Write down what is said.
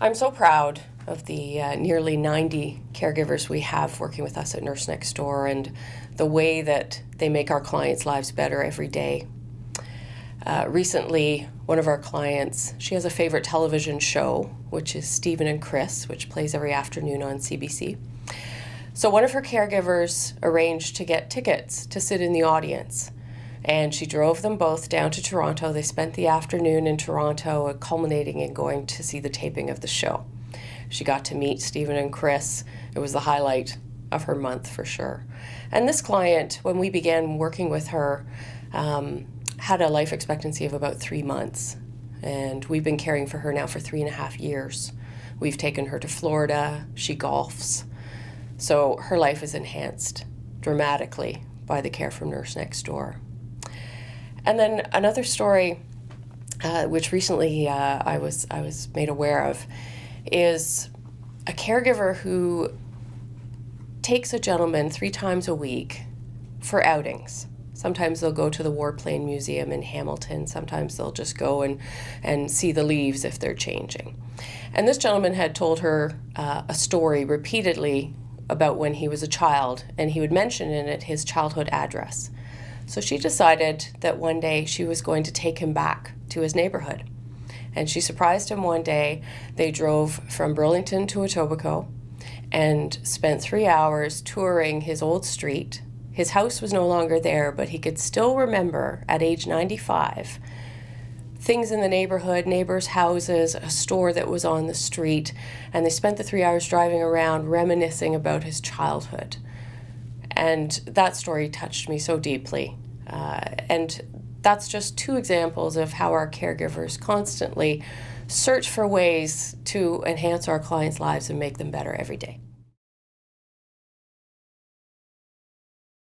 I'm so proud of the nearly 90 caregivers we have working with us at Nurse Next Door and the way that they make our clients' lives better every day. Recently, one of our clients, she has a favorite television show, which is Stephen and Chris, which plays every afternoon on CBC. So one of her caregivers arranged to get tickets to sit in the audience, and she drove them both down to Toronto. They spent the afternoon in Toronto, culminating in going to see the taping of the show. She got to meet Stephen and Chris. It was the highlight of her month for sure. And this client, when we began working with her, had a life expectancy of about 3 months. And we've been caring for her now for 3.5 years. We've taken her to Florida. She golfs. So her life is enhanced dramatically by the care from Nurse Next Door. And then another story, which recently I was made aware of, is a caregiver who takes a gentleman 3 times a week for outings. Sometimes they'll go to the Warplane Museum in Hamilton. Sometimes they'll just go and see the leaves if they're changing. And this gentleman had told her a story repeatedly about when he was a child, and he would mention in it his childhood address. So she decided that one day she was going to take him back to his neighborhood. And she surprised him one day. They drove from Burlington to Etobicoke and spent 3 hours touring his old street. His house was no longer there, but he could still remember at age 95 things in the neighborhood, neighbors' houses, a store that was on the street, and they spent the 3 hours driving around reminiscing about his childhood. And that story touched me so deeply. And that's just 2 examples of how our caregivers constantly search for ways to enhance our clients' lives and make them better every day.